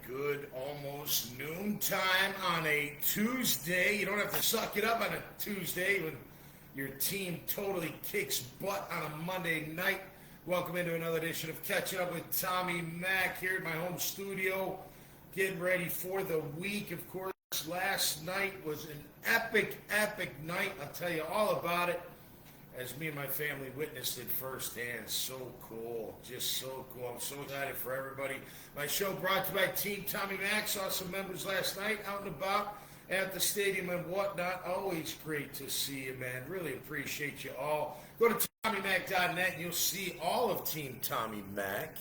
good almost noontime on a Tuesday. You don't have to suck it up on a Tuesday when your team totally kicks butt on a Monday night. Welcome into another edition of Catching Up with Tommy Mac here at my home studio. Getting ready for the week. Of course, last night was an epic night. I'll tell you all about it as me and my family witnessed it firsthand. So cool. Just so cool. I'm so excited for everybody. My show brought to you by Team Tommy Mac. Saw some members last night out and about at the stadium and whatnot. Always great to see you, man. Really appreciate you all. Go to TommyMac.net and you'll see all of Team Tommy Mac.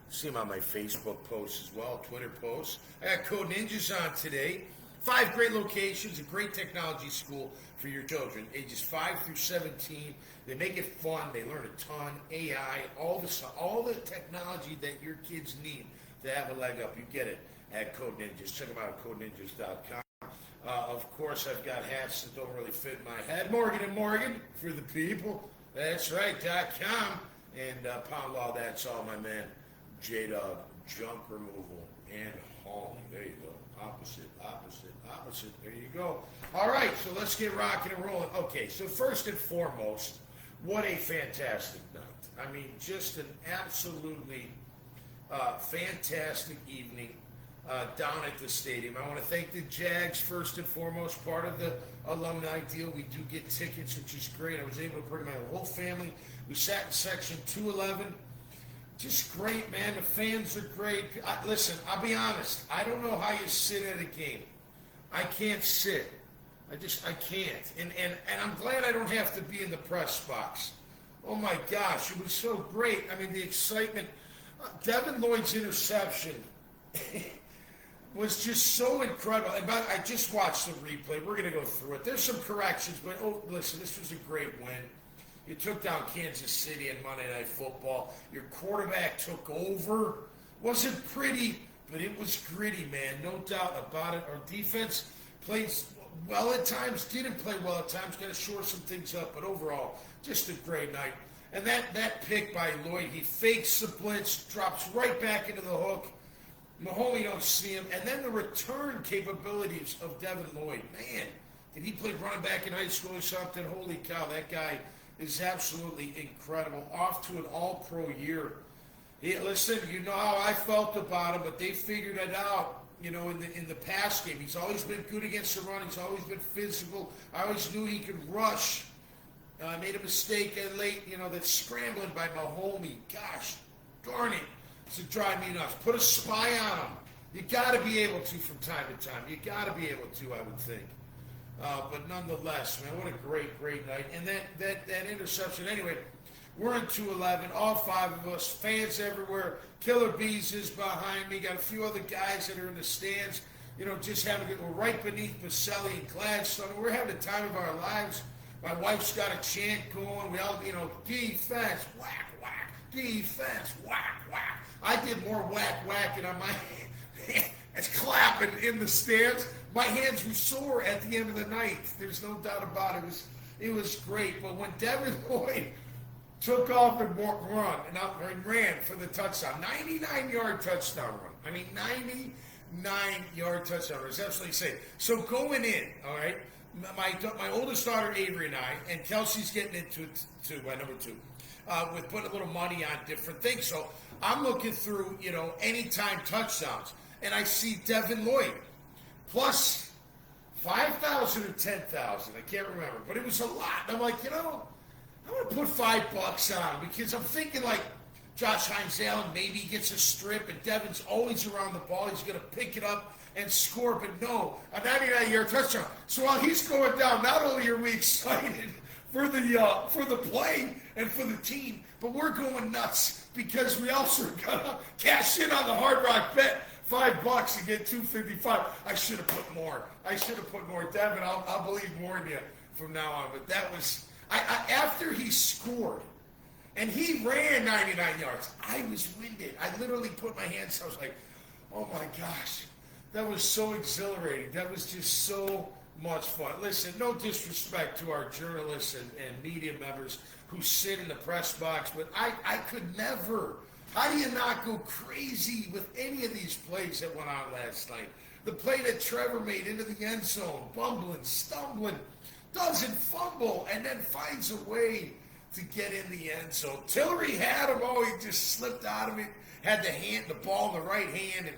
See them on my Facebook posts as well, Twitter posts. I got Code Ninjas on today. 5 great locations, a great technology school for your children, ages 5 through 17. They make it fun. They learn a ton. AI, all the technology that your kids need to have a leg up. You get it at Code Ninjas. Check them out at CodeNinjas.com. Of course, I've got hats that don't really fit my head. Morgan & Morgan for the people. That's right, .com. And pound all that's all, my man. J-Dog, junk removal and hauling. There you go. Opposite. There you go. All right, so let's get rocking and rolling. Okay, so first and foremost, what a fantastic night. I mean, just an absolutely fantastic evening down at the stadium. I want to thank the Jags first and foremost, part of the alumni deal. We do get tickets, which is great. I was able to bring my whole family. We sat in section 211. Just great, man. The fans are great. Listen, I'll be honest. I don't know how you sit at a game. I can't sit. I can't. And I'm glad I don't have to be in the press box. Oh, my gosh. It was so great. I mean, the excitement. Devin Lloyd's interception was just so incredible. And I just watched the replay. We're going to go through it. There's some corrections, but, listen, this was a great win. You took down Kansas City in Monday Night Football. Your quarterback took over. Wasn't pretty, but it was gritty, man. No doubt about it. Our defense plays well at times, didn't play well at times. Got to shore some things up, but overall, just a great night. And that pick by Lloyd, he fakes the blitz, drops right back into the hook. Mahoney don't see him. And then the return capabilities of Devin Lloyd. Man, did he play running back in high school or something? Holy cow, that guy is absolutely incredible. Off to an all-pro year. Listen, you know how I felt about him, but they figured it out, you know, in the pass game. He's always been good against the run. He's always been physical. I always knew he could rush. I made a mistake late, you know, that scrambling by Mahomey. Gosh, darn it. It's to drive me nuts. Put a spy on him. You got to be able to from time to time. You got to be able to, I would think. But nonetheless, man, what a great night. And that interception, anyway, we're in 211, all 5 of us, fans everywhere. Killer Bees is behind me. Got a few other guys that are in the stands, you know, just having it. We're right beneath Baselli and Gladstone. We're having the time of our lives. My wife's got a chant going. We all, you know, defense, whack, whack, defense, whack, whack. I did more whacking on my it's clapping in the stands. My hands were sore at the end of the night. There's no doubt about it. It was great. But when Devin Lloyd took off and ran for the touchdown, 99-yard touchdown run. I mean, 99-yard touchdown run. It's absolutely insane. So going in, all right, my oldest daughter Avery and Kelsey's getting into it too, my number 2, with putting a little money on different things. So I'm looking through, you know, anytime touchdowns, and I see Devin Lloyd plus 5,000 or 10,000. I can't remember, but it was a lot. And I'm like, you know, I'm going to put $5 on because I'm thinking like Josh Hines Allen, maybe he gets a strip, and Devin's always around the ball. He's going to pick it up and score, but no, a 99-yard touchdown. So while he's going down, not only are we excited for the play and for the team, but we're going nuts because we also got to cash in on the Hard Rock bet. $5 to get $255. I should have put more. Devin, I'll believe more in you from now on. But that was after he scored, and he ran 99 yards. I was winded. I literally put my hands. I was like, oh my gosh, that was so exhilarating. That was just so much fun. Listen, no disrespect to our journalists and media members who sit in the press box, but I could never How do you not go crazy with any of these plays that went on last night? The play that Trevor made into the end zone, bumbling, stumbling, doesn't fumble, and then finds a way to get in the end zone. Tillery had him. Oh, he just slipped out of it. Had the ball in the right hand, and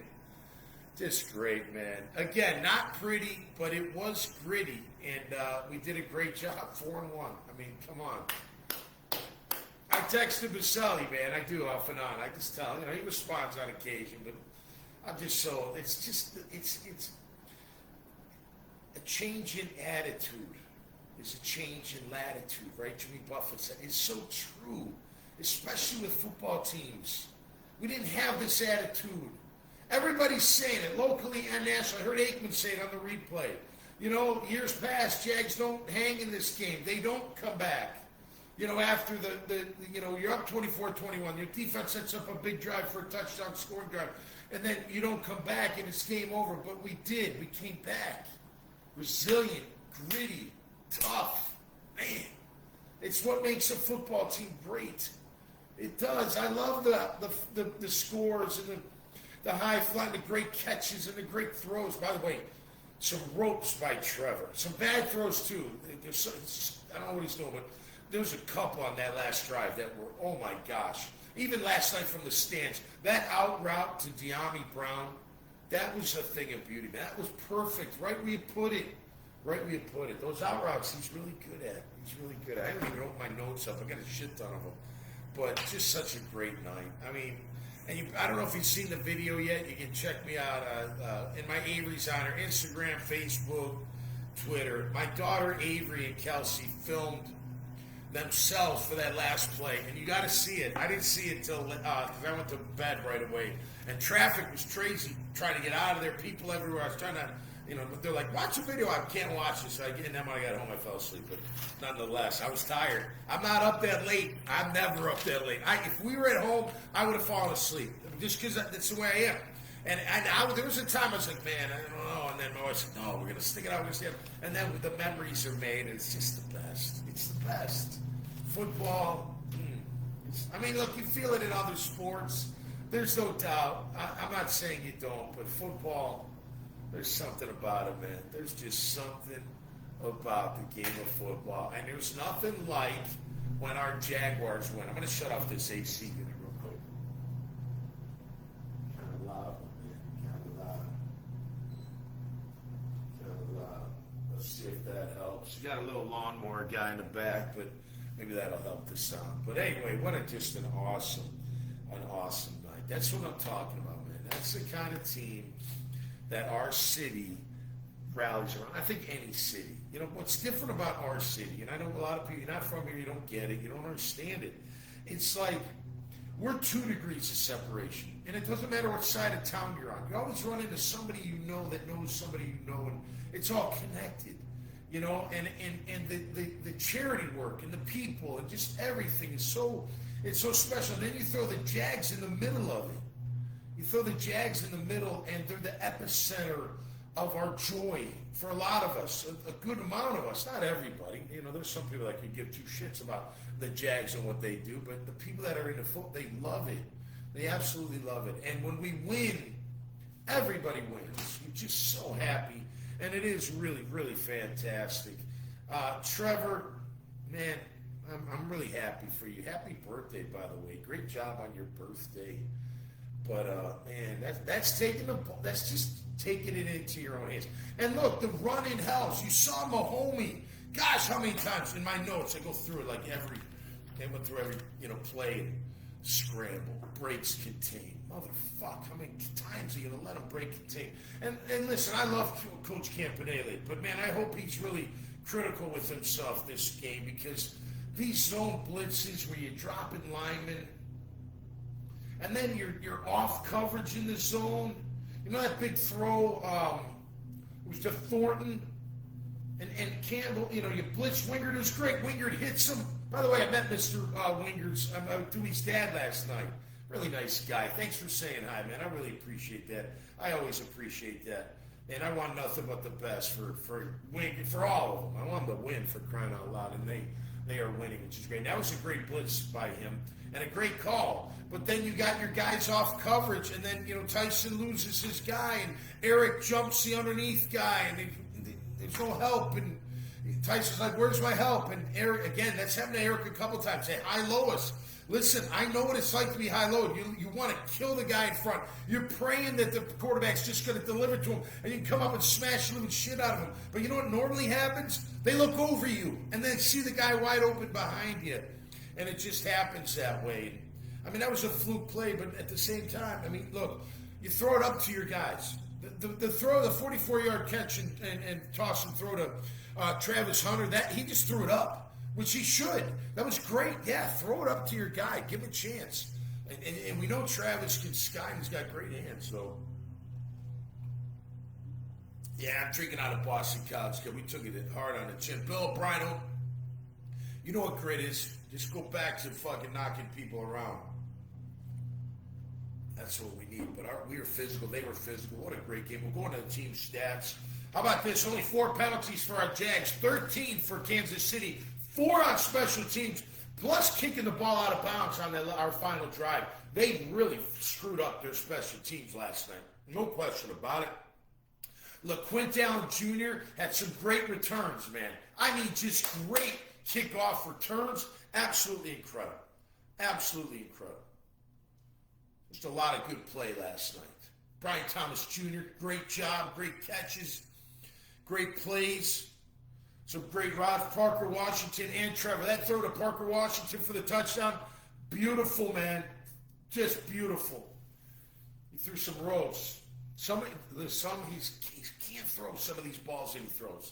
just great, man. Again, not pretty, but it was gritty, and we did a great job. 4-1. I mean, come on. I texted Baselli, man. I do off and on. I just tell him, he responds on occasion, but I'm just so. It's a change in attitude. It's a change in latitude, right? Jimmy Buffett said it's so true, especially with football teams. We didn't have this attitude. Everybody's saying it locally and nationally. I heard Aikman say it on the replay. Years past, Jags don't hang in this game. They don't come back. After you're up 24-21, your defense sets up a big drive for a touchdown scoring drive, and then you don't come back and it's game over. But we did. We came back. Resilient, gritty, tough. Man, it's what makes a football team great. It does. I love the scores and the high flying, the great catches and the great throws. By the way, some ropes by Trevor. Some bad throws too. I don't know what he's doing, but there was a couple on that last drive that were, oh my gosh. Even last night from the stands, that out route to De'Ami Brown, that was a thing of beauty. That was perfect. Right where you put it. Those out routes, he's really good at. I haven't even opened my notes up. I got a shit ton of them. But just such a great night. I mean, I don't know if you've seen the video yet. You can check me out in my Avery's Honor, Instagram, Facebook, Twitter. My daughter Avery and Kelsey filmed themselves for that last play, and you got to see it. I didn't see it till because I went to bed right away, and traffic was crazy trying to get out of there. People everywhere. I was trying to, they're like, watch a video. I can't watch this. And then when I got home, I fell asleep. But nonetheless, I was tired. I'm not up that late. I'm never up that late. If we were at home, I would have fallen asleep just because that's the way I am. And there was a time I was like, man, I don't know. And then my wife said, no, we're going to stick it out. We're going to stick it out. And then the memories are made, and it's just the best. It's the best. Football, look, you feel it in other sports. There's no doubt. I'm not saying you don't, but football, there's something about it, man. There's just something about the game of football. And there's nothing like when our Jaguars win. I'm going to shut off this AC unit real quick. Kind of loud, man. Kind of loud. Let's see if that helps. You got a little lawnmower guy in the back, but maybe that'll help the sound. But anyway, just an awesome night. That's what I'm talking about, man. That's the kind of team that our city rallies around. I think any city. What's different about our city, and I know a lot of people, you're not from here, you don't get it, you don't understand it. It's like we're 2 degrees of separation. And it doesn't matter what side of town you're on. You always run into somebody you know that knows somebody you know, and it's all connected. And the charity work and the people and just everything is so special. And then you throw the Jags in the middle of it. You throw the Jags in the middle, and they're the epicenter of our joy for a lot of us, a good amount of us, not everybody. There's some people that can give 2 shits about the Jags and what they do, but the people that are into football, they love it. They absolutely love it. And when we win, everybody wins. We're just so happy. And it is really, really fantastic. Trevor, man, I'm really happy for you. Happy birthday, by the way. Great job on your birthday. But man, that's just taking it into your own hands. And look, the running helps. You saw Mahomie. Gosh, how many times in my notes I go through it, they went through every play and scramble, breaks contain. Motherfuck, how many times are you going to let him break contain? And listen, I love Coach Campanelli, but man, I hope he's really critical with himself this game, because these zone blitzes where you're dropping linemen, and then you're off coverage in the zone. That big throw was to Thornton and Campbell. You blitz Wingard. It was great. Wingard hits him. By the way, I met Mr. Wingard's Dewey's dad last night. Really nice guy. Thanks for saying hi, man. I really appreciate that. I always appreciate that. And I want nothing but the best for all of them. I want them to win, for crying out loud, and they are winning, which is great. That was a great blitz by him. and a great call. But then you got your guys off coverage, and then, Tyson loses his guy, and Eric jumps the underneath guy, and there's no help, and Tyson's like, where's my help? And Eric, again, that's happened to Eric a couple times. Hey, high-low us. Listen, I know what it's like to be high-low. You want to kill the guy in front. You're praying that the quarterback's just going to deliver to him, and you come up and smash the living shit out of him. But you know what normally happens? They look over you, and they see the guy wide open behind you. And it just happens that way. I mean, that was a fluke play, but at the same time, I mean, look, you throw it up to your guys. The throw, the 44-yard catch and toss and throw to Travis Hunter, that he just threw it up, which he should. That was great. Yeah, throw it up to your guy. Give him a chance. And we know Travis can sky, and he's got great hands. So, yeah, I'm drinking out of Boston College because we took it hard on the chin. Bill O'Brien, you know what grit is? Just go back to fucking knocking people around. That's what we need. But we were physical. They were physical. What a great game. We're going to the team stats. How about this? Only 4 penalties for our Jags. 13 for Kansas City. 4 on special teams. Plus kicking the ball out of bounds on our final drive. They really screwed up their special teams last night. No question about it. LaQuint Jr. had some great returns, man. I mean, just great kickoff returns. Absolutely incredible. Absolutely incredible. Just a lot of good play last night. Brian Thomas Jr., great job, great catches, great plays. Some great rods. Parker Washington and Trevor. That throw to Parker Washington for the touchdown, beautiful, man. Just beautiful. He threw some rolls. He can't throw some of these balls that he throws.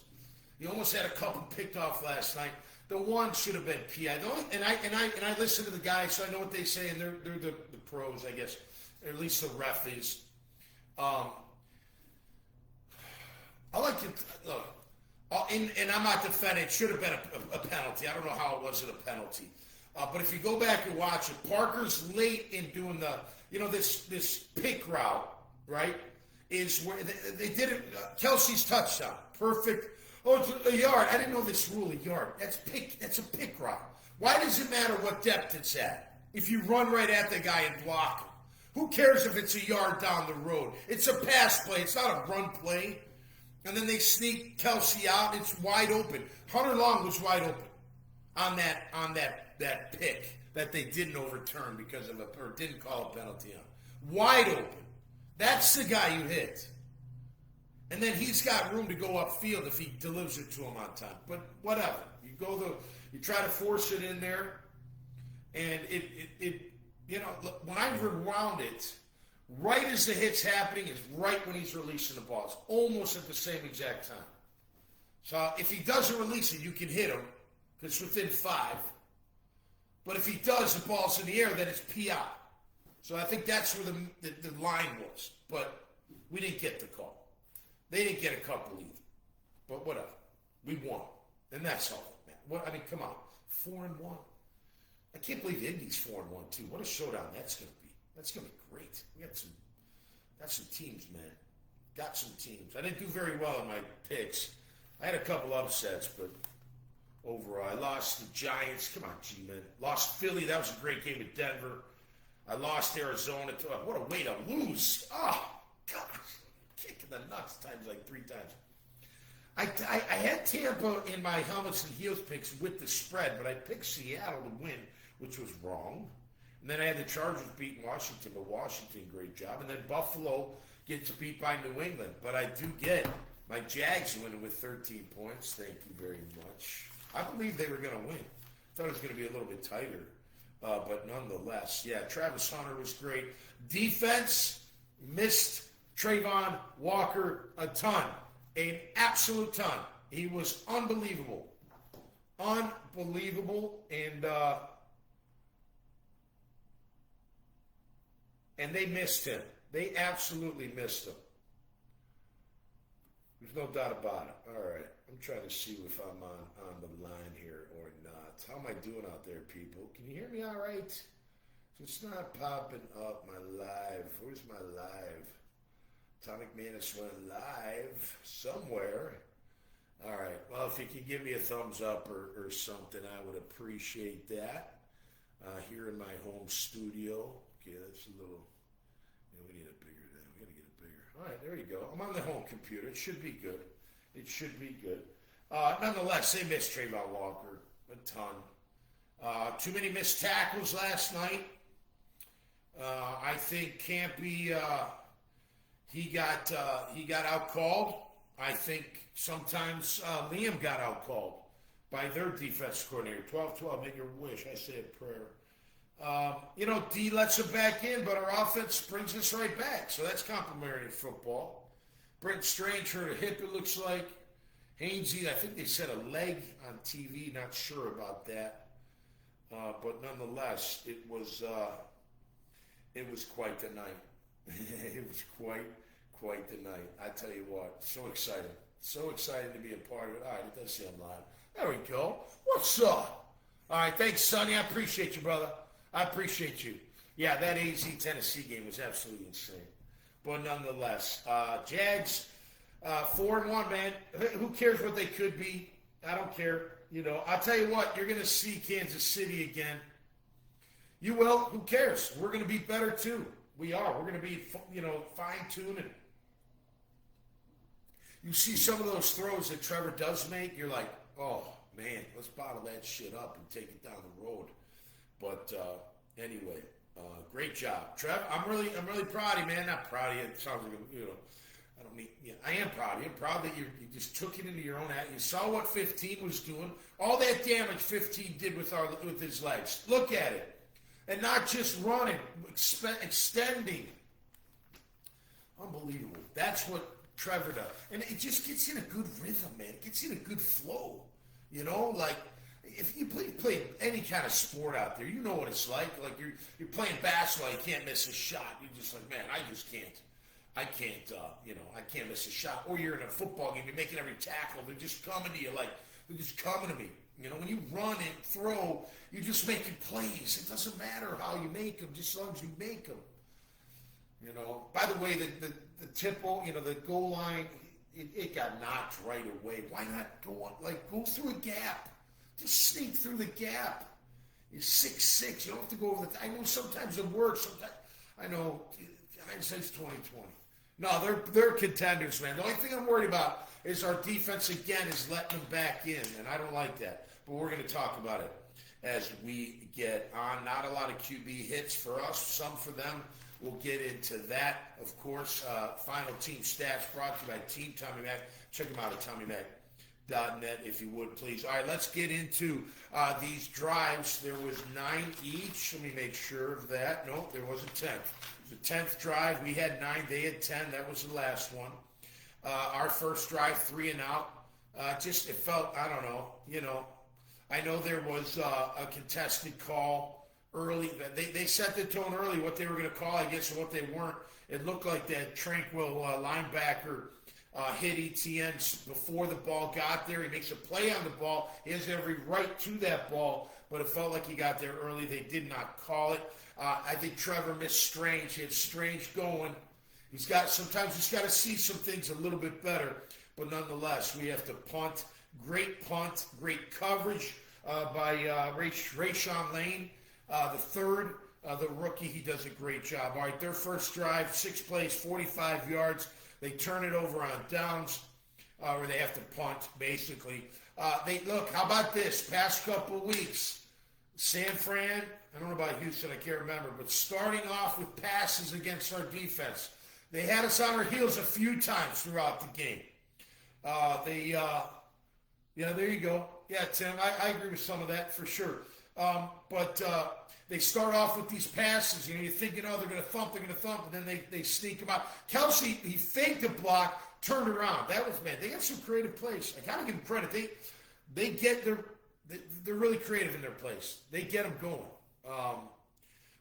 He almost had a couple picked off last night. The one should have been PI. And I listen to the guys, so I know what they say, and they're the pros, I guess, or at least the ref is. I like to look, and I'm not defending. It should have been a penalty. I don't know how it wasn't a penalty. But if you go back and watch it, Parker's late in doing this pick route, right? Is where they did it. Kelsey's touchdown, perfect. Oh, it's a yard. I didn't know this rule, a yard. That's a pick route. Why does it matter what depth it's at if you run right at the guy and block him? Who cares if it's a yard down the road? It's a pass play. It's not a run play. And then they sneak Kelsey out. It's wide open. Hunter Long was wide open on that pick that they didn't overturn because of or didn't call a penalty on. Wide open. That's the guy you hit. And then he's got room to go upfield if he delivers it to him on time. But whatever. You try to force it in there, and when I rewound it, right as the hit's happening is right when he's releasing the balls, almost at the same exact time. So if he doesn't release it, you can hit him because it's within 5. But if he does, the ball's in the air, then it's PI. So I think that's where the line was. But we didn't get the call. They didn't get a couple either. But whatever. We won. And that's all. Man. Come on. 4-1. I can't believe Indy's 4-1 too. What a showdown that's going to be. That's going to be great. We got some teams, man. Got some teams. I didn't do very well in my picks. I had a couple upsets, but overall, I lost the Giants. Come on, G-Man. Lost Philly. That was a great game at Denver. I lost Arizona. What a way to lose. Oh, God. Kicking the nuts times like 3 times. I had Tampa in my helmets and heels picks with the spread, but I picked Seattle to win, which was wrong. And then I had the Chargers beating Washington, but Washington, great job. And then Buffalo gets beat by New England. But I do get my Jags winning with 13 points. Thank you very much. I believe they were going to win. I thought it was going to be a little bit tighter. But nonetheless, yeah, Travis Hunter was great. Defense missed Trayvon Walker a ton. An absolute ton. He was unbelievable. Unbelievable. And they missed him. They absolutely missed him. There's no doubt about it. All right. I'm trying to see if I'm on the line here or not. How am I doing out there, people? Can you hear me all right? It's not popping up my live. Where's my live? Tom McManus went live somewhere. All right. Well, if you could give me a thumbs up or something, I would appreciate that. here in my home studio. Okay, that's a little. We need it bigger. Then we got to get it bigger. All right, there you go. I'm on the home computer. It should be good. It should be good. Nonetheless, they missed Trayvon Walker a ton. Too many missed tackles last night. I think Campy he got out called. I think sometimes Liam got out called by their defense coordinator. 12-12, make your wish. I say a prayer. D lets him back in, but our offense brings us right back. So that's complimentary football. Brent Strange hurt a hip, it looks like. Hainsey, I think they said a leg on TV. Not sure about that. But nonetheless, it was quite the night. It was quite the night. I tell you what, so excited. So excited to be a part of it. All right, it does say I'm live. There we go. What's up? All right, thanks, Sonny. I appreciate you, brother. I appreciate you. Yeah, that AZ Tennessee game was absolutely insane. But nonetheless, Jags, 4-1, man. Who cares what they could be? I don't care. I'll tell you what, you're going to see Kansas City again. You will. Who cares? We're going to be better, too. We are. We're going to be, fine-tuned. And you see some of those throws that Trevor does make, you're like, oh, man, let's bottle that shit up and take it down the road. But anyway, great job, Trev. I'm really proud of you, man. Not proud of you. It sounds like I don't mean. Yeah, I am proud of you. I'm proud that you just took it into your own hand. You saw what 15 was doing. All that damage 15 did with his legs. Look at it, and not just running, extending. Unbelievable. That's what Trevor does, and it just gets in a good rhythm, man. It gets in a good flow. Like. If you play any kind of sport out there, you know what it's like. Like you're playing basketball, you can't miss a shot. You're just like, man, I can't miss a shot. Or you're in a football game, you're making every tackle. They're just coming to you they're just coming to me. When you run and throw, you're just making plays. It doesn't matter how you make them, just as long as you make them. By the way, the tipple, the goal line, it got knocked right away. Why not go through a gap? Just sneak through the gap. You're 6'6". You don't have to go over the. I know sometimes it works. Sometimes I know. Hindsight's 2020. No, they're contenders, man. The only thing I'm worried about is our defense again is letting them back in, and I don't like that. But we're going to talk about it as we get on. Not a lot of QB hits for us. Some for them. We'll get into that, of course. Final team stats brought to you by Team Tommy Mac. Check them out at TommyMac.net, if you would, please. All right, let's get into these drives. There was 9 each. Let me make sure of that. No, there was a 10th. It was the 10th drive. We had 9. They had 10. That was the last one. Our first drive, 3 and out. It felt, I don't know. I know there was a contested call early. They set the tone early, what they were going to call, I guess, and what they weren't. It looked like that Tranquil linebacker hit Etienne before the ball got there. He makes a play on the ball. He has every right to that ball, but it felt like he got there early. They did not call it. I think Trevor missed Strange. He had Strange going. Sometimes he's got to see some things a little bit better, but nonetheless, we have to punt. Great punt, great coverage by Rayshawn Lane, the third. The rookie, he does a great job. All right, their first drive, 6 plays, 45 yards. They turn it over on downs, where they have to punt, basically. Look, how about this? Past couple weeks, San Fran, I don't know about Houston, I can't remember, but starting off with passes against our defense. They had us on our heels a few times throughout the game. There you go. Yeah, Tim, I agree with some of that for sure. But they start off with these passes. You're thinking, they're going to thump, and then they sneak them out. Kelsey, he faked a block, turned around. That was, man, they got some creative plays. I got to give them credit. They're really creative in their plays. They get them going,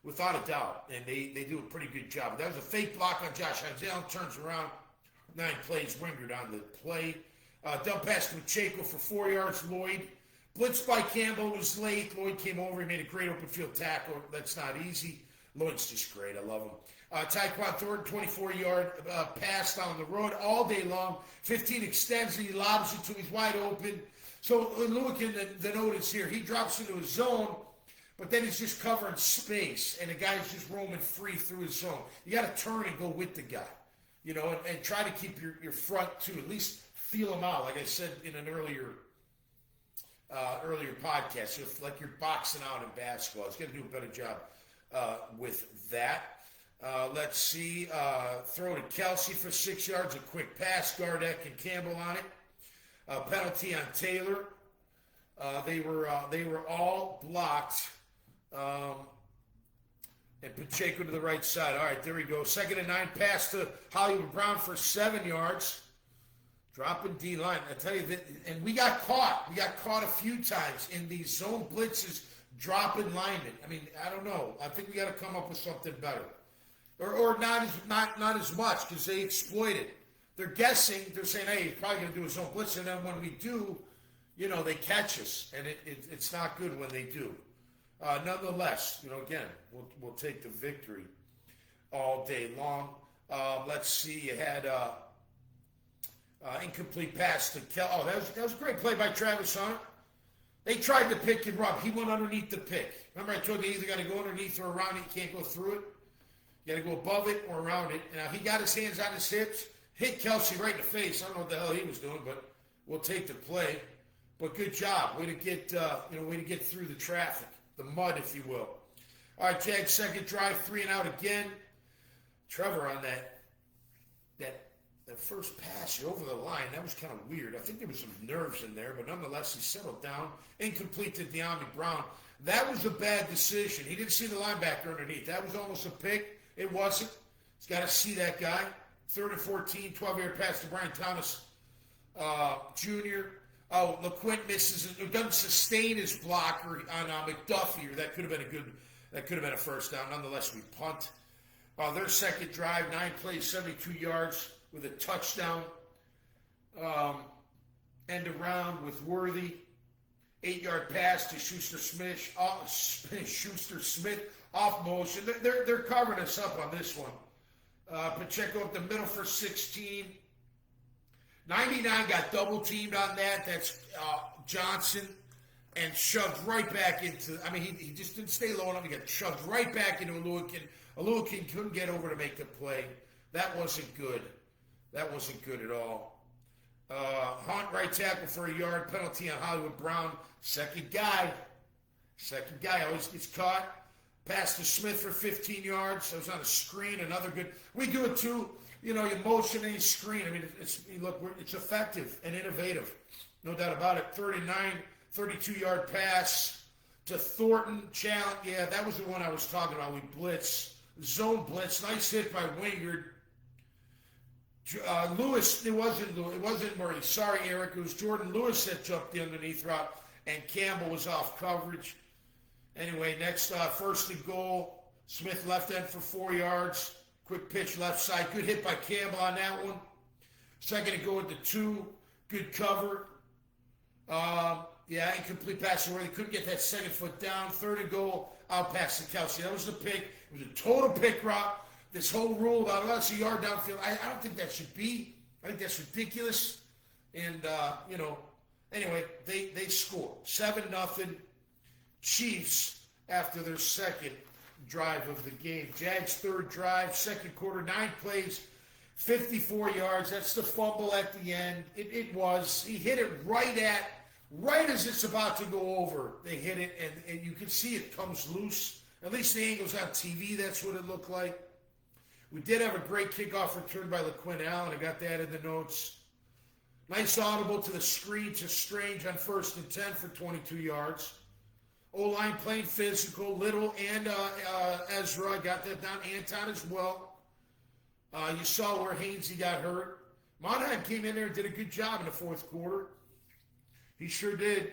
without a doubt, and they do a pretty good job. That was a fake block on Josh Hines. Turns around, 9 plays, Wingard on the play. Dump pass to Pacheco for 4 yards, Lloyd. Blitz by Campbell was late. Lloyd came over. He made a great open field tackle. That's not easy. Lloyd's just great. I love him. Tyquan Thornton, 24-yard pass down the road all day long. 15 extends and he lobs it to him. He's wide open. So look in the notice here. He drops into a zone. but then he's just covering space, and the guy's just roaming free through his zone. You got to turn and go with the guy, and try to keep your front two. At least feel him out, like I said in an earlier podcast. Like you're boxing out in basketball. He's got to do a better job with that. Let's see. Throw to Kelsey for 6 yards. A quick pass. Gardeck and Campbell on it. Penalty on Taylor. They were all blocked. And Pacheco to the right side. All right, there we go. 2nd and 9. Pass to Hollywood Brown for 7 yards. Dropping D-line. I tell you, and we got caught. We got caught a few times in these zone blitzes, dropping linemen. I mean, I don't know. I think we got to come up with something better. Or not as much, because they exploit it. They're guessing. They're saying, hey, he's probably going to do a zone blitz. And then when we do, they catch us. And it's not good when they do. Nonetheless, again, we'll take the victory all day long. Let's see. You had incomplete pass to Kel. Oh, that was a great play by Travis Hunter. They tried to pick and rub. He went underneath the pick. Remember I told you either got to go underneath or around it. You can't go through it. You got to go above it or around it. Now, he got his hands on his hips, hit Kelsey right in the face. I don't know what the hell he was doing, but we'll take the play. But good job. Way to get through the traffic, the mud, if you will. All right, Jags, second drive, 3 and out again. Trevor on that first pass over the line, that was kind of weird. I think there was some nerves in there, but nonetheless, he settled down. Incomplete to De'Ami Brown. That was a bad decision. He didn't see the linebacker underneath. That was almost a pick. It wasn't. He's got to see that guy. 3rd and 14, 12-yard pass to Brian Thomas Jr. Oh, LeQuint misses it. Doesn't sustain his blocker on McDuffie, or that could have been a first down. Nonetheless, we punt. Their second drive, 9 plays, 72 yards with a touchdown. End around with Worthy. 8-yard pass to Schuster-Smith off motion. They're covering us up on this one. Pacheco up the middle for 16. 99 got double teamed on that. That's Johnson, and shoved right back into. I mean, he just didn't stay low enough. He got shoved right back into Aluakin. Aluakin couldn't get over to make the play. That wasn't good. That wasn't good at all. Hunt right tackle for a yard. Penalty on Hollywood Brown. Second guy always gets caught. Pass to Smith for 15 yards. That was on a screen. Another good. We do it too. You motion and you screen. I mean, it's effective and innovative. No doubt about it. 3rd and 9, 32-yard pass to Thornton. Challenge. Yeah, that was the one I was talking about. We blitz. Zone blitz. Nice hit by Wingard. Lewis, it wasn't Murray. Sorry, Eric. It was Jordan Lewis that jumped the underneath route, and Campbell was off coverage. Anyway, next, 1st and goal. Smith left end for 4 yards. Quick pitch left side. Good hit by Campbell on that one. 2nd and goal with the 2. Good cover. Incomplete pass where they couldn't get that 2nd foot down. 3rd and goal. Out pass to Kelsey. That was the pick. It was a total pick route. This whole rule about us a yard downfield, I don't think that should be. I think that's ridiculous. And, anyway, they score. 7-0 Chiefs after their second drive of the game. Jags' third drive, second quarter, 9 plays, 54 yards. That's the fumble at the end. It was. He hit it right as it's about to go over. They hit it, and you can see it comes loose. At least the angles on TV, that's what it looked like. We did have a great kickoff return by LaQuinn Allen. I got that in the notes. Nice audible to the screen to Strange on 1st and 10 for 22 yards. O-line playing physical. Little and Ezra got that down. Anton as well. You saw where Hainsey got hurt. Monheim came in there and did a good job in the 4th quarter. He sure did.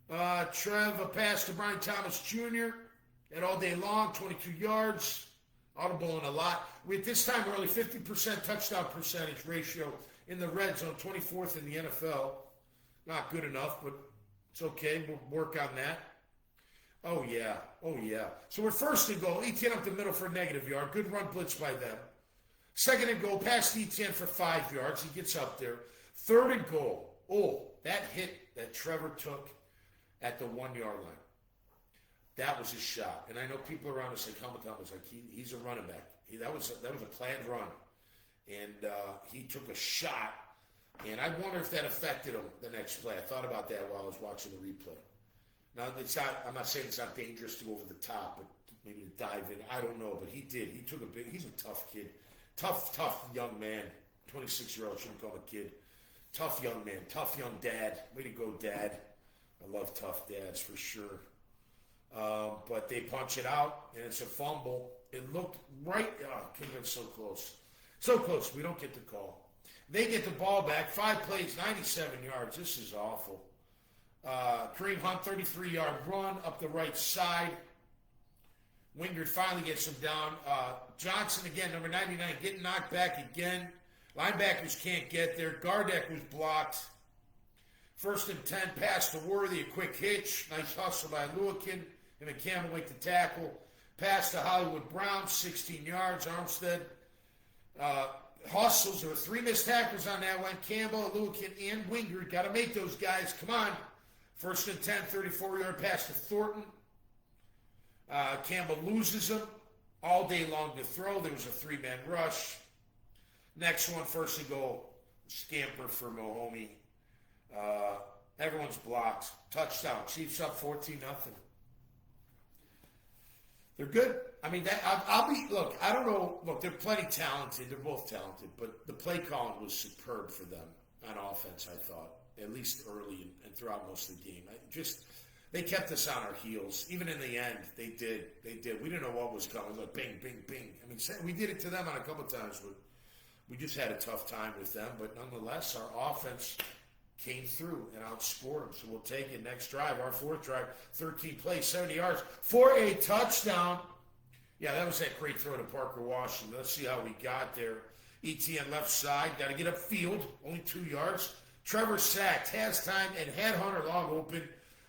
Trev, a pass to Brian Thomas Jr. And all day long, 22 yards. Audible in a lot. At this time, we're only 50% touchdown percentage ratio in the red zone, 24th in the NFL. Not good enough, but it's okay. We'll work on that. Oh, yeah. So we're 1st and goal. Etienne up the middle for a negative yard. Good run blitz by them. 2nd and goal. Past Etienne for 5 yards. He gets up there. 3rd and goal. Oh, that hit that Trevor took at the 1-yard line. That was his shot. And I know people around us like Helmut was like, he's a running back. That was a planned run. And he took a shot. And I wonder if that affected him the next play. I thought about that while I was watching the replay. Now, I'm not saying it's not dangerous to go over the top, but maybe to dive in. I don't know, but he did. He's a tough kid. Tough young man. 26-year-old, shouldn't call him a kid. Tough young man. Tough young dad. Way to go, Dad. I love tough dads for sure. But they punch it out, and it's a fumble. It looked right. Oh, it could have been so close. So close. We don't get the call. They get the ball back. 5 plays, 97 yards. This is awful. Kareem Hunt, 33-yard run up the right side. Wingard finally gets him down. Johnson, again, number 99, getting knocked back again. Linebackers can't get there. Gardeck was blocked. 1st and 10, pass to Worthy, a quick hitch. Nice hustle by Lewican. Him and Campbell make the tackle. Pass to Hollywood Brown, 16 yards. Armstead hustles. There were 3 missed tackles on that one. Campbell, Lewican, and Wingard. Got to make those guys. Come on. 1st and 10, 34-yard pass to Thornton. Campbell loses him. All day long to throw. There was a 3-man rush. Next one, 1st and goal. Scamper for Mahomey. Everyone's blocked. Touchdown. Chiefs up 14-0. They're good. I mean, look, I don't know. Look, they're plenty talented. They're both talented. But the play calling was superb for them on offense, I thought, at least early and throughout most of the game. They kept us on our heels. Even in the end, they did. We didn't know what was coming. Like, bing, bing, bing. I mean, we did it to them on a couple of times, but we just had a tough time with them. But nonetheless, our offense came through and outscored them. So we'll take it. Next drive, our 4th drive, 13 plays, 70 yards for a touchdown. Yeah, that was that great throw to Parker Washington. Let's see how we got there. ETN left side, got to get upfield, only 2 yards. Trevor sacked, has time, and had Hunter Long open.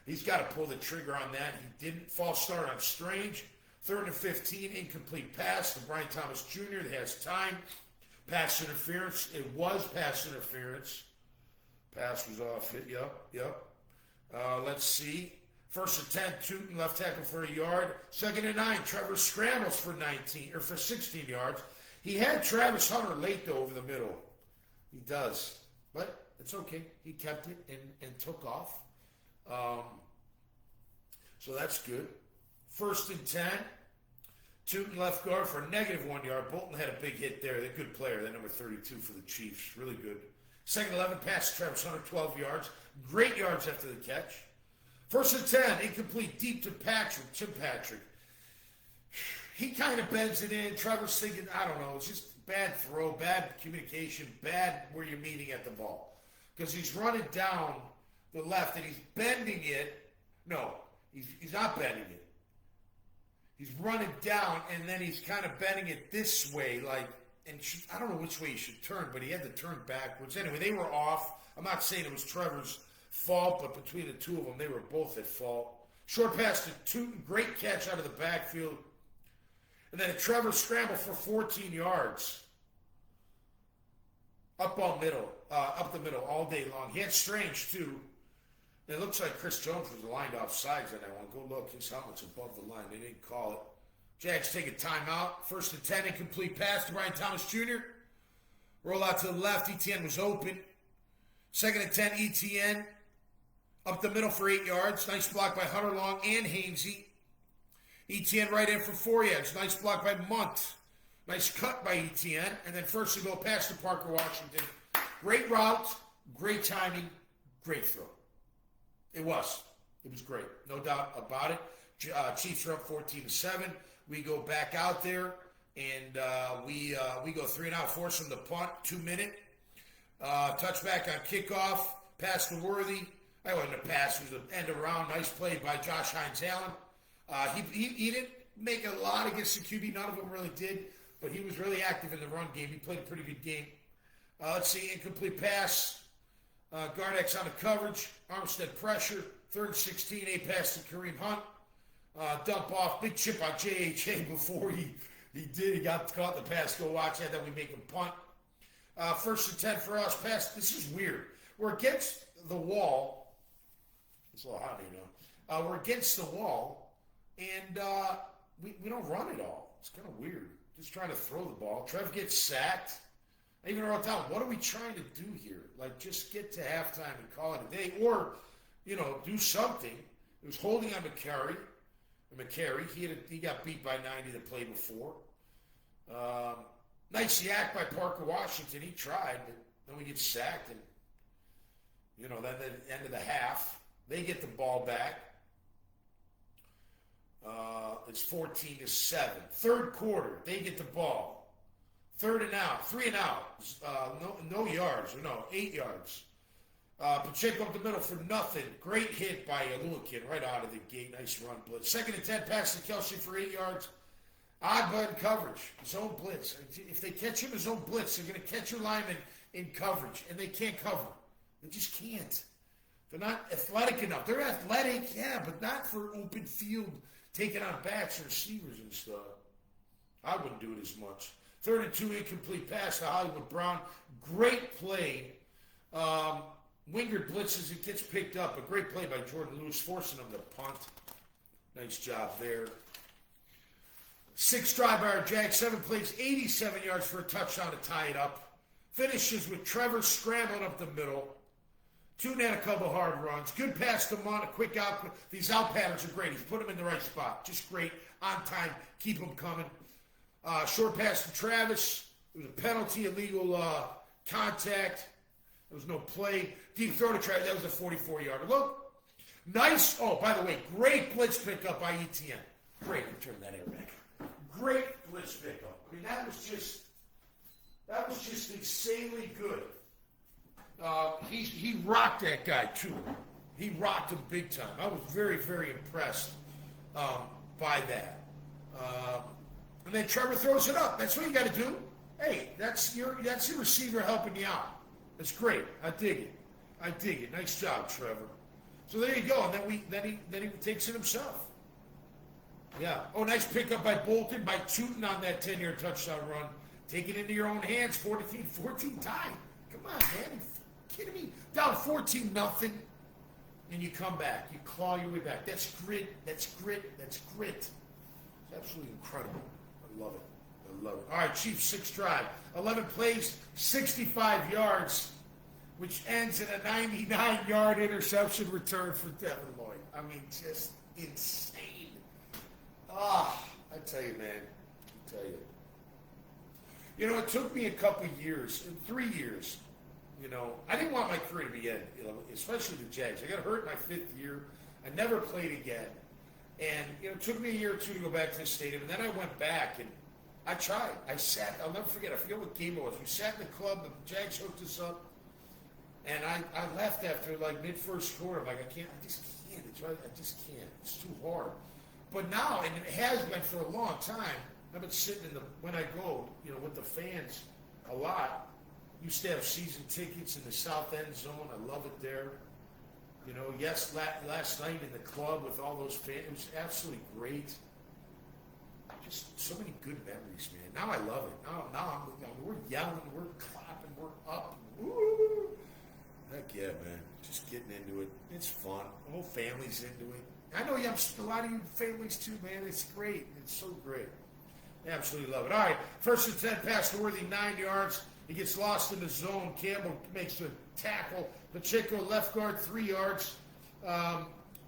He's got to pull the trigger on that. He didn't. False start on Strange. 3rd and 15, incomplete pass to Brian Thomas Jr. that has time. Pass interference. It was pass interference. Pass was off. Yep. Let's see. 1st and 10, Tootin, left tackle for a yard. 2nd and 9, Trevor scrambles for 16 yards. He had Travis Hunter late, though, over the middle. He does. But it's okay. He kept it and took off. So that's good. 1st and 10, Tootin left guard for a -1 yard. Bolton had a big hit there. They're a good player. That number 32 for the Chiefs. Really good. 2nd 11, pass to Travis Hunter, 12 yards. Great yards after the catch. 1st and 10, incomplete, deep to Tim Patrick. He kind of bends it in. Trevor's thinking, I don't know, it's just bad throw, bad communication, bad where you're meeting at the ball. Because he's running down the left and he's bending it. No, he's not bending it. He's running down and then he's kind of bending it this way, I don't know which way he should turn, but he had to turn backwards. Anyway, they were off. I'm not saying it was Trevor's fault, but between the two of them, they were both at fault. Short pass to Tootin, great catch out of the backfield. And then a Trevor scramble for 14 yards. Up the middle all day long. He had Strange, too. And it looks like Chris Jones was lined off sides on that one. Go look. His helmet's above the line. They didn't call it. Jags take a timeout. 1st and 10, incomplete pass to Brian Thomas Jr. Roll out to the left. ETN was open. 2nd and 10, ETN. Up the middle for 8 yards. Nice block by Hunter Long and Hainsey. ETN right in for 4 yards. Nice block by Munt. Nice cut by ETN. And then 1st and goal pass to Parker Washington. Great route. Great timing. Great throw. It was great. No doubt about it. Chiefs are up 14-7. We go back out there, and we go 3-and-out, force them to punt, 2-minute. Touchback on kickoff, pass to Worthy. That wasn't a pass, it was an end around. Nice play by Josh Hines-Allen. He didn't make a lot against the QB. None of them really did, but he was really active in the run game. He played a pretty good game. Let's see, incomplete pass. Gardeck's on the coverage. Armstead pressure. 3rd and 16, a pass to Kareem Hunt. Dump off, big chip on JHA before he got caught in the pass. Go watch that, then we make him punt. 1st and 10 for us, pass. This is weird. We're against the wall. It's a little hot here now. We're against the wall, And we don't run it all. It's kind of weird. Just trying to throw the ball. Trev gets sacked. I even wrote down, what are we trying to do here? Like, just get to halftime and call it a day. Or, do something. It was holding on McCary. He got beat by 90 the play before. Nice yak by Parker Washington. He tried, but then we get sacked. And, then at the end of the half, they get the ball back. It's 14-7. Third quarter, they get the ball. 3 and out. No yards, 8 yards. Pacheco up the middle for nothing. Great hit by Aluakin right out of the gate. Nice run blitz. 2nd and 10, pass to Kelsey for 8 yards. Odd button coverage. Zone blitz. If they catch him in zone blitz, they're going to catch your lineman in coverage, and they can't cover. They just can't. They're not athletic enough. They're athletic, yeah, but not for open field, taking on backs or receivers and stuff. I wouldn't do it as much. 3rd and 2, incomplete pass to Hollywood Brown. Great play. Wingard blitzes, it gets picked up. A great play by Jordan Lewis, forcing him to punt. Nice job there. 6th drive by our Jags, 7 plays, 87 yards for a touchdown to tie it up. Finishes with Trevor scrambling up the middle. 2 and a couple hard runs. Good pass to Munn, a quick out. These out patterns are great. He's put them in the right spot. Just great. On time. Keep them coming. Short pass to Travis. It was a penalty, illegal contact. There was no play. Deep throw to Travis. That was a 44-yarder. Look. Nice. Oh, by the way, great blitz pickup by ETN. Great. Turn that air back. Great blitz pickup. I mean, that was just insanely good. He rocked that guy, too. He rocked him big time. I was very, very impressed by that. And then Trevor throws it up. That's what you got to do. Hey, that's your receiver helping you out. That's great. I dig it. Nice job, Trevor. So there you go. And then he takes it himself. Yeah. Oh, nice pickup by Bolton, by Tootin on that 10-yard touchdown run. Take it into your own hands. 14 tie. Come on, man. Are you kidding me? Down 14-0. And you come back. You claw your way back. That's grit. It's absolutely incredible. I love it. All right, Chiefs, 6th drive. 11 plays, 65 yards, which ends in a 99-yard interception return for Devin Lloyd. I mean, just insane. I tell you, man. It took me a couple years, 3 years. I didn't want my career to be ended, especially the Jags. I got hurt in my 5th year. I never played again. And, it took me a year or two to go back to the stadium. And then I went back and I tried. I sat. I'll never forget. I forget what game it was. We sat in the club. The Jags hooked us up. And I left after like mid-first quarter. I'm like, I just can't. It's too hard. But now, and it has been for a long time, I've been sitting when I go, with the fans a lot. Used to have season tickets in the South End zone. I love it there. Yes, last night in the club with all those fans, it was absolutely great. Just so many good memories, man. Now I love it. Now we're yelling, we're clapping, we're up. Woo! Heck yeah, man. Just getting into it. It's fun. The whole family's into it. I know you have a lot of you families too, man. It's great. It's so great. Absolutely love it. All right, 1st and 10, pass to Worthy, 9 yards. He gets lost in the zone. Campbell makes the tackle. Pacheco, left guard, 3 yards.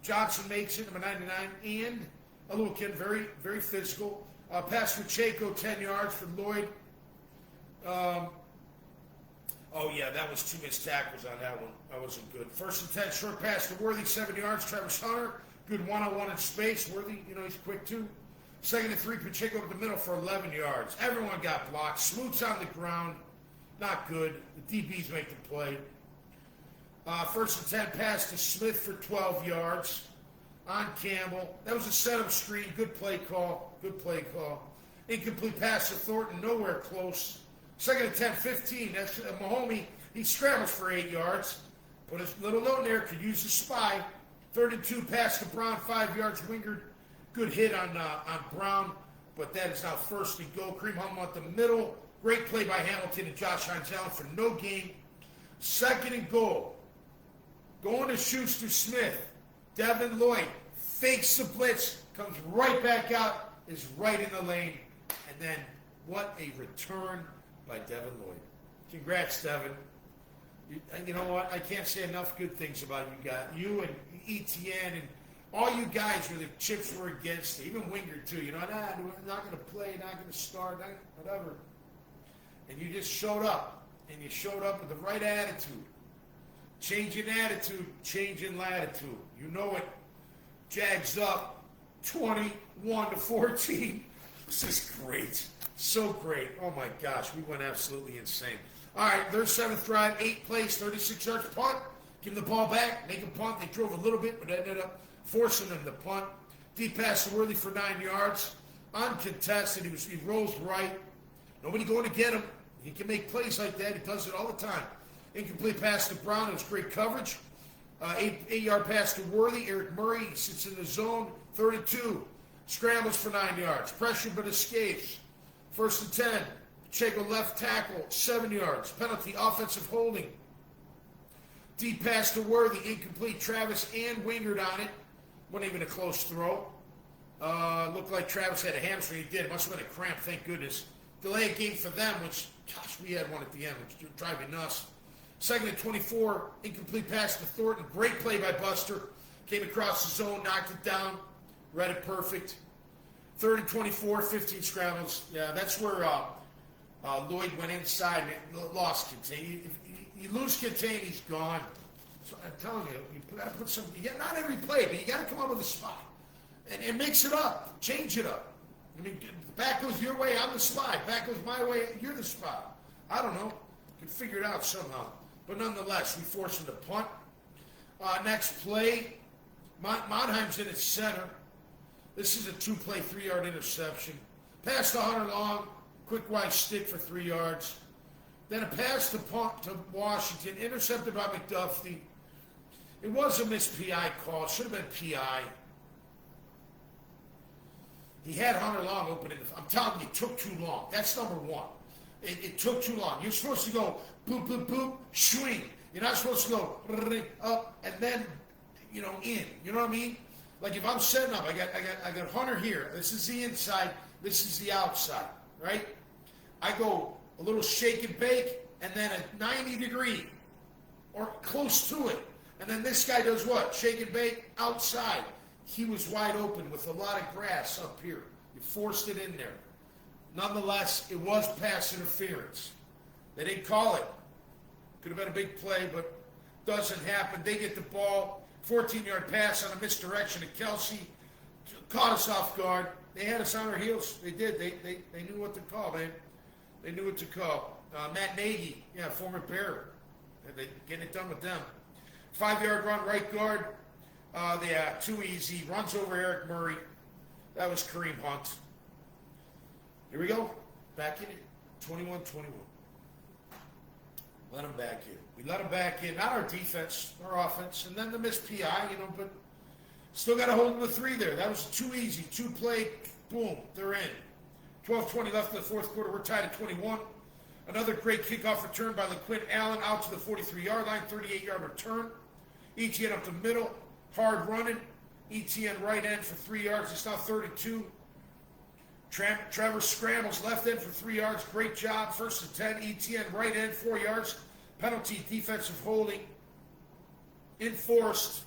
Johnson makes it, number 99, and a little kid, very, very physical. Pass for Pacheco, 10 yards for Lloyd. That was 2 missed tackles on that one. That wasn't good. 1st and 10, short pass to Worthy, 7 yards. Travis Hunter, good one-on-one in space. Worthy, he's quick too. 2nd and 3, Pacheco up the middle for 11 yards. Everyone got blocked. Smoots on the ground. Not good. The DBs make the play. 1st and 10, pass to Smith for 12 yards on Campbell. That was a setup screen. Good play call. Incomplete pass to Thornton. Nowhere close. 2nd and 10, 15. That's Mahomey. He scrambles for 8 yards. Put a little note in there. Could use a spy. 3rd and 2, pass to Brown. 5 yards. Wingard. Good hit on Brown. But that is now 1st and goal. Kareem Hunt up the middle. Great play by Hamilton and Josh Hines Allen for no gain. 2nd and goal. Going to Schuster Smith. Devin Lloyd fakes the blitz. comes right back out, is right in the lane, and then what a return by Devin Lloyd. Congrats, Devin. You know what? I can't say enough good things about you guys. You and ETN and all you guys where the chips were against, even Winger too. You know, we're not going to play, not going to start, whatever. And you just showed up, and you showed up with the right attitude. Changing attitude, changing latitude. You know it. Jags up 21-14. This is great. So great. Oh my gosh, we went absolutely insane. All right, their 7th drive, 8 plays, 36 yards punt. Give them the ball back, make a punt. They drove a little bit, but ended up forcing them to punt. Deep pass to Worthy for 9 yards. Uncontested. He rolls right. Nobody going to get him. He can make plays like that. He does it all the time. Incomplete pass to Brown. It was great coverage. 8-yard pass to Worthy. Eric Murray sits in the zone. 32. Scrambles for 9 yards. Pressure but escapes. 1st and 10. Pacheco left tackle. 7 yards. Penalty. Offensive holding. Deep pass to Worthy. Incomplete. Travis and Wingard on it. Wasn't even a close throw. Looked like Travis had a hamstring. He did. It must have been a cramp. Thank goodness. Delay a game for them, which, gosh, we had one at the end, which was driving us. 2nd and 24, incomplete pass to Thornton. Great play by Buster. Came across the zone, knocked it down, read it perfect. 3rd and 24, 15 scrambles. Yeah, that's where Lloyd went inside and lost Contain. If you lose Contain, he's gone. So I'm telling you, you got to put some. Not every play, but you got to come up with a spot and mix it up, change it up. I mean, back goes your way, I'm the slide. Back goes my way, you're the spot. I don't know. You can figure it out somehow. But nonetheless, we force him to punt. Next play, Monheim's in its center. This is a 2-play, 3-yard interception. Pass to Hunter Long, quick wide stick for 3 yards. Then a pass to punt to Washington, intercepted by McDuffie. It was a missed PI call. It should have been PI. He had Hunter Long open. I'm telling you, it took too long. That's number one. It took too long. You're supposed to go boop, boop, boop, swing. You're not supposed to go up and then, in. You know what I mean? Like if I'm setting up, I got Hunter here. This is the inside. This is the outside, right? I go a little shake and bake and then a 90-degree or close to it. And then this guy does what? Shake and bake outside. He was wide open with a lot of grass up here. You forced it in there. Nonetheless, it was pass interference. They didn't call it. Could have been a big play, but doesn't happen. They get the ball. 14-yard pass on a misdirection to Kelsey. Caught us off guard. They had us on our heels. They did. They knew what to call, man. They knew what to call. Matt Nagy, former Bear. They getting it done with them. 5-yard run, right guard. Too easy. Runs over Eric Murray. That was Kareem Hunt. Here we go. Back in it. 21-21. Let him back in. We let him back in. Not our defense, our offense. And then the missed PI, but still got to hold him to 3 there. That was too easy. 2-play. Boom. They're in. 12:20 left in the fourth quarter. We're tied at 21. Another great kickoff return by LaQuinn Allen out to the 43-yard line. 38-yard return. ETN up the middle. Hard running. ETN right end for 3 yards. It's now 32. Trevor scrambles left end for 3 yards. Great job. 1st and 10. ETN right end, 4 yards. Penalty, defensive holding. Enforced.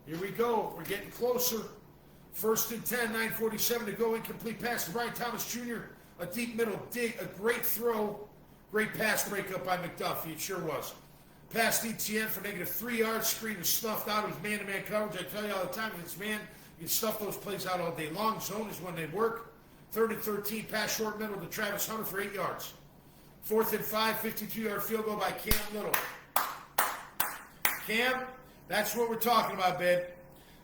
Here we go. We're getting closer. 1st and 10. 9:47 to go. Incomplete pass to Brian Thomas Jr. A deep middle dig. A great throw. Great pass breakup by McDuffie. It sure was. Past ETN for -3 yards. Screen was stuffed out. It was man-to-man coverage. I tell you all the time, if it's man, you can stuff those plays out all day long. Zone is when they work. 3rd and 13. Pass short middle to Travis Hunter for 8 yards. 4th and 5. 52-yard field goal by Cam Little. Cam, that's what we're talking about, babe.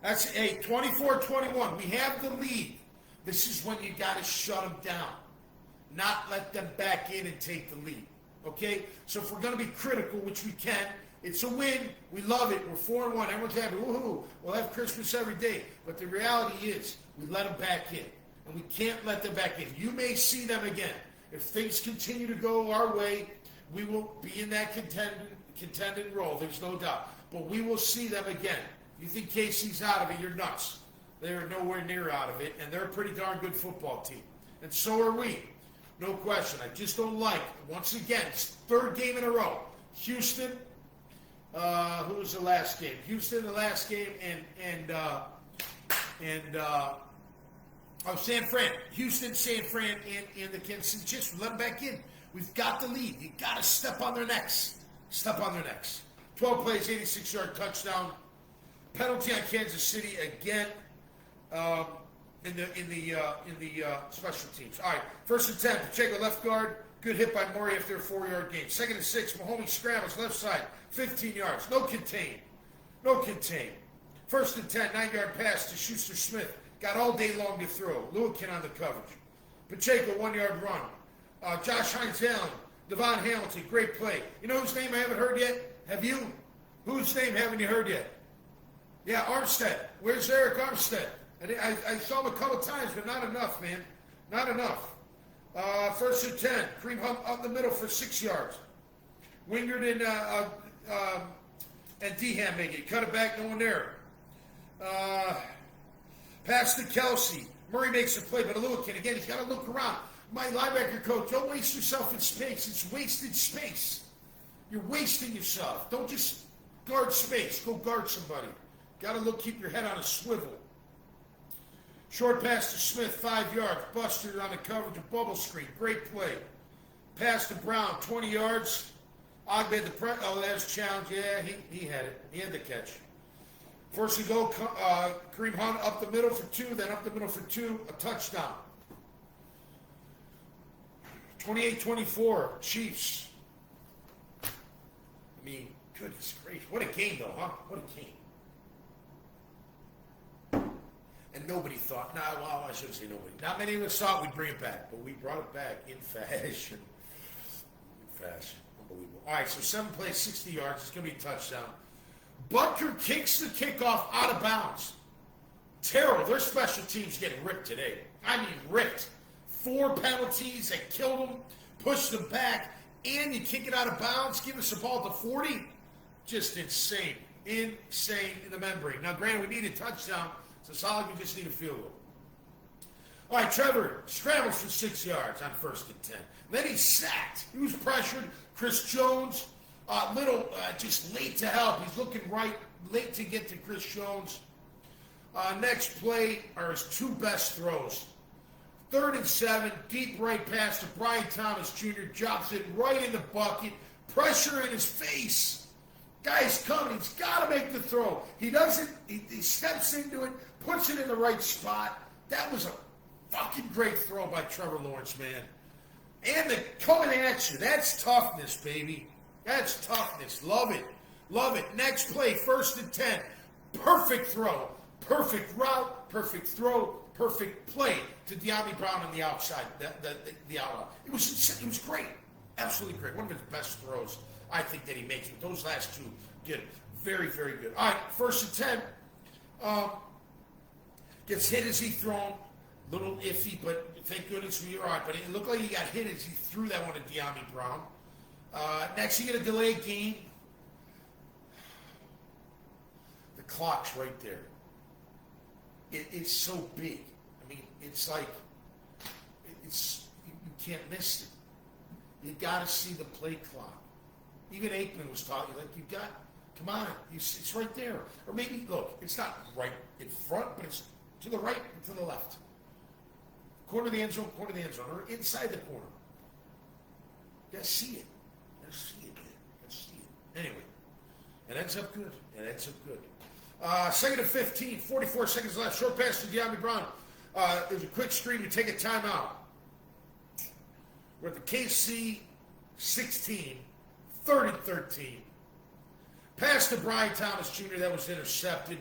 That's 24-21. We have the lead. This is when you got to shut them down. Not let them back in and take the lead. Okay? So if we're going to be critical, which we can, it's a win. We love it. We're 4-1. Everyone's happy. Woohoo. We'll have Christmas every day. But the reality is, we let them back in. And we can't let them back in. You may see them again. If things continue to go our way, we will be in that contending role. There's no doubt. But we will see them again. You think Casey's out of it, you're nuts. They're nowhere near out of it, and they're a pretty darn good football team. And so are we. No question. I just don't like, once again, it's third game in a row. Houston, who was the last game? Houston, the last game, San Fran. Houston, San Fran, and the Kansas City Chiefs. Let them back in. We've got the lead. You got to step on their necks. Step on their necks. 12 plays, 86-yard touchdown. Penalty on Kansas City again. In the special teams. All right, first and 10, Pacheco left guard. Good hit by Murray after a 4-yard gain. Second and 6, Mahomes scrambles left side, 15 yards. No contain. No contain. First and 10, 9-yard pass to Schuster-Smith. Got all day long to throw. Lewican on the coverage. Pacheco, 1-yard run. Josh Hines-Allen, Devon Hamilton, great play. You know whose name I haven't heard yet? Have you? Whose name haven't you heard yet? Yeah, Armstead. Where's Eric Armstead? I saw him a couple times, but not enough, man. Not enough. First and 10. Kareem Hunt up the middle for 6 yards. Wingard and Deham make it. Cut it back, no one there. Pass to Kelsey. Murray makes a play, but Lewican, again, he's got to look around. My linebacker coach, don't waste yourself in space. It's wasted space. You're wasting yourself. Don't just guard space. Go guard somebody. Got to keep your head on a swivel. Short pass to Smith, 5 yards. Buster on the coverage of bubble screen. Great play. Pass to Brown, 20 yards. Ogbe the press. Oh, that was challenge. Yeah, he had it. He had the catch. First and goal, Kareem Hunt up the middle for 2, then up the middle for 2, a touchdown. 28-24, Chiefs. I mean, goodness gracious. What a game, though, huh? What a game. And nobody thought, well, I shouldn't say nobody. Not many of us thought we'd bring it back, but we brought it back in fashion. Unbelievable. All right, so 7 plays, 60 yards. It's going to be a touchdown. Butker kicks the kickoff out of bounds. Terrible. Their special teams getting ripped today. I mean, ripped. 4 penalties that killed them, pushed them back, and you kick it out of bounds, give us the ball to 40. Just insane. Insane in the membrane. Now, granted, we need a touchdown. So Solid, you just need a field goal. All right, Trevor scrambles for 6 yards on first and 10. Then he's sacked. He was pressured. Chris Jones, just late to help. He's looking right, late to get to Chris Jones. Next play are his 2 best throws. 3rd and 7, deep right pass to Brian Thomas Jr. Drops it right in the bucket. Pressure in his face. Guy's coming. He's got to make the throw. He doesn't. He steps into it, puts it in the right spot. That was a fucking great throw by Trevor Lawrence, man. And the coming at you. That's toughness, baby. That's toughness. Love it. Love it. Next play, 1st and 10. Perfect throw. Perfect route. Perfect throw. Perfect play to De'Ami Brown on the outside. The outlaw. It was great. Absolutely great. One of his best throws, I think, that he makes. But those last 2 did very, very good. All right, 1st and 10. Gets hit as he thrown. Little iffy, but thank goodness we are all right. But it looked like he got hit as he threw that one to De'Ami Brown. Next, you get a delayed game. The clock's right there. It's so big. I mean, it's like, you can't miss it. You got to see the play clock. Even Aikman was talking, come on, it's right there. Or maybe, look, it's not right in front, but it's to the right and to the left. Corner of the end zone, or inside the corner. You got to see it. Anyway, it ends up good. Second and 15, 44 seconds left. Short pass to De'Ami Brown. There's a quick screen to take a timeout. We're at the KC 16, 3rd and 13. Pass to Brian Thomas Jr. that was intercepted.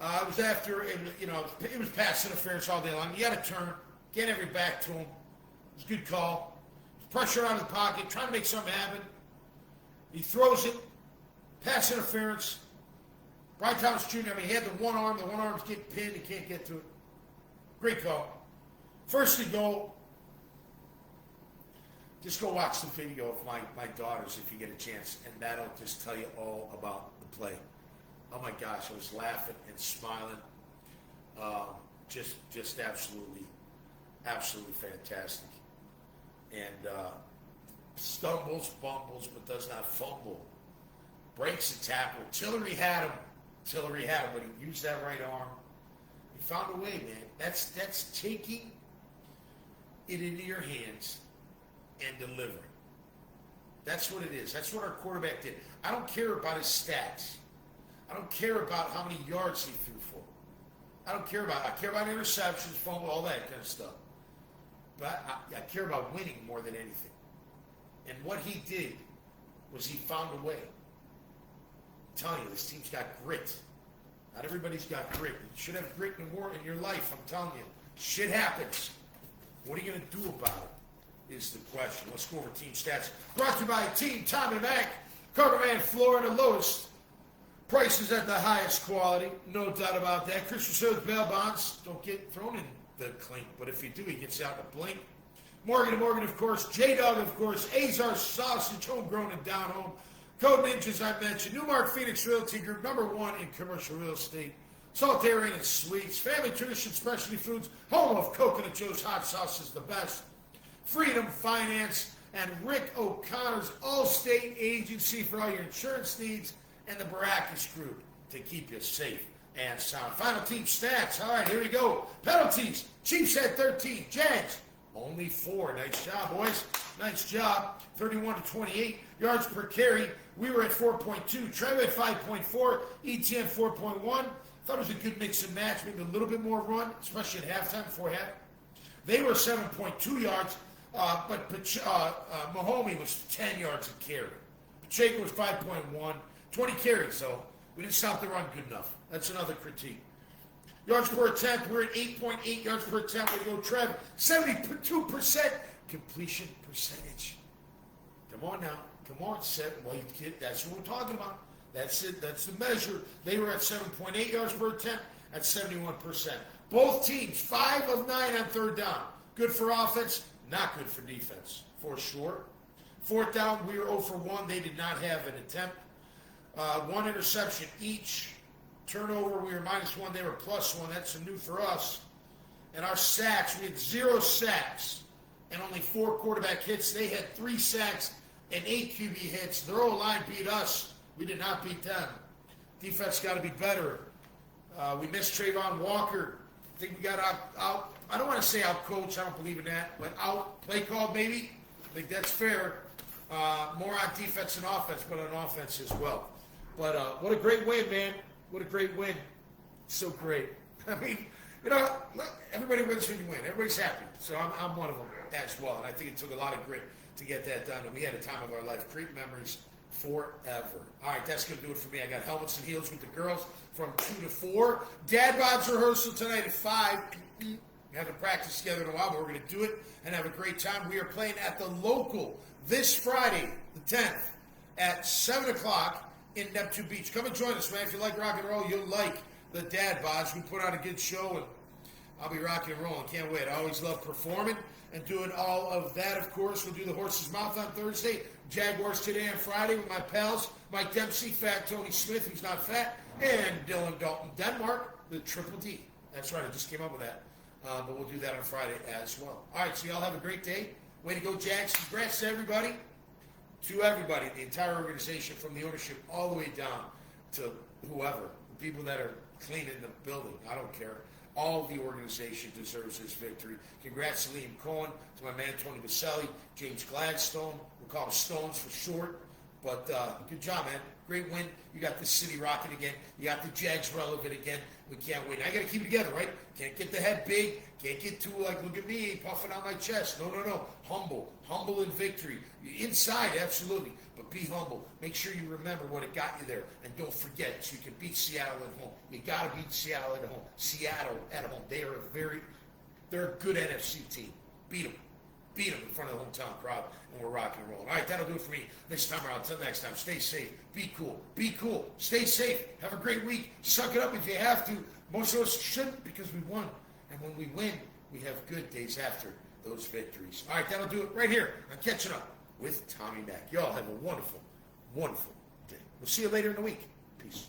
It was after, it was pass interference all day long. You got to turn, get every back to him. It was a good call. Pressure out of the pocket, trying to make something happen. He throws it, pass interference. Brian Thomas Jr., he had the one arm's getting pinned, he can't get to it. Great call. 1st and goal. Just go watch the video of my daughters if you get a chance, and that'll just tell you all about the play. Oh my gosh, I was laughing and smiling. Just absolutely fantastic. And stumbles, fumbles, but does not fumble. Breaks a tackle. Tillery had him, but he used that right arm. He found a way, man. That's taking it into your hands and delivering. That's what it is. That's what our quarterback did. I don't care about his stats. I don't care about how many yards he threw for. I care about interceptions, fumble, all that kind of stuff. But I care about winning more than anything. And what he did was he found a way. I'm telling you, this team's got grit. Not everybody's got grit. You should have grit in your life, I'm telling you. Shit happens. What are you going to do about it is the question. Let's go over team stats. Brought to you by Team Tom McManus, Coverman, Florida, lowest prices at the highest quality. No doubt about that. Christmas Hills bail bonds don't get thrown in the clink, but if you do, he gets out in a blink. Morgan & Morgan, of course. J-Dog, of course. Azar Sausage, homegrown and down home. Code Ninjas, I mentioned. Newmark Phoenix Realty Group, #1 in commercial real estate. Saltarian and Sweets. Family Tradition Specialty Foods. Home of Coconut Joe's Hot Sauce is the best. Freedom Finance and Rick O'Connor's Allstate Agency for all your insurance needs. And the Baracus Group to keep you safe and sound. Final team stats. All right, here we go. Penalties. Chiefs had 13. Jags, only 4. Nice job, boys. Nice job. 31-28. Yards per carry. We were at 4.2. Trev at 5.4. ETN 4.1. Thought it was a good mix and match. Maybe a little bit more run, especially at halftime, before half. They were 7.2 yards, but Mahomey was 10 yards a carry. Pacheco was 5.1. 20 carries, though. We didn't stop the run good enough. That's another critique. Yards per attempt, we're at 8.8 yards per attempt. We go Trev, 72% completion percentage. Come on now. Come on, that's what we're talking about. That's it. That's the measure. They were at 7.8 yards per attempt at 71%. Both teams, 5 of 9 on third down. Good for offense, not good for defense, for sure. Fourth down, we were 0 for 1. They did not have an attempt. 1 interception each. Turnover, we were -1. They were +1. That's new for us. And our sacks, we had 0 sacks and only 4 quarterback hits. They had 3 sacks and 8 QB hits. Their O-line beat us. We did not beat them. Defense got to be better. We missed Trayvon Walker. I think we got out. I don't want to say out-coached. I don't believe in that. But play called maybe. I think that's fair. More on defense and offense, but on offense as well. But what a great win, man. What a great win. So great. I mean, everybody wins when you win. Everybody's happy. So I'm one of them as well. And I think it took a lot of grit to get that done. And we had a time of our life. Great memories forever. All right, that's going to do it for me. I got helmets and heels with the girls from 2 to 4. Dad Bod's rehearsal tonight at 5. We haven't practiced together in a while, but we're going to do it and have a great time. We are playing at the local this Friday, the 10th, at 7 o'clock in Neptune Beach. Come and join us, man. If you like rock and roll, you'll like the Dad Bods. We put on a good show, and I'll be rocking and rolling. Can't wait. I always love performing and doing all of that, of course. We'll do the Horse's Mouth on Thursday. Jaguars today and Friday with my pals, Mike Dempsey, Fat Tony Smith, who's not fat, and Dylan Dalton Denmark, the Triple D. That's right. I just came up with that. But we'll do that on Friday as well. All right, so y'all have a great day. Way to go, Jags. Congrats to everybody. To everybody, the entire organization, from the ownership all the way down to whoever, the people that are cleaning the building. I don't care. All the organization deserves this victory. Congrats to Liam Cohen, to my man Tony Baselli, James Gladstone. We'll call them Stones for short. But good job, man. Great win. You got the city rocking again. You got the Jags relevant again. We can't wait. I got to keep it together, right? Can't get the head big. Can't get too like, look at me, puffing out my chest. No. Humble in victory. Inside, absolutely. But be humble. Make sure you remember what it got you there. And don't forget, so you can beat Seattle at home. You got to beat Seattle at home. Seattle at home. They're a good NFC team. Beat them. Beat them in front of the hometown crowd, and we're rocking and rolling. All right, that'll do it for me this time around. Until next time, stay safe. Be cool. Be cool. Stay safe. Have a great week. Suck it up if you have to. Most of us shouldn't, because we won. And when we win, we have good days after those victories. All right, that'll do it right here on Catching Up with Tommy Mack. Y'all have a wonderful, wonderful day. We'll see you later in the week. Peace.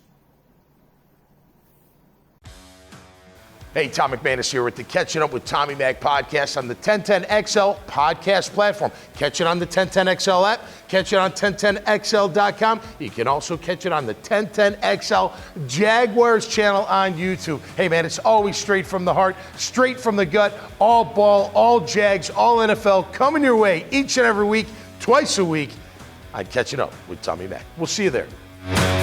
Hey, Tom McManus here with the Catching Up with Tommy Mac podcast on the 1010XL podcast platform. Catch it on the 1010XL app. Catch it on 1010XL.com. You can also catch it on the 1010XL Jaguars channel on YouTube. Hey, man, it's always straight from the heart, straight from the gut, all ball, all Jags, all NFL coming your way each and every week, twice a week on Catching Up with Tommy Mac. We'll see you there.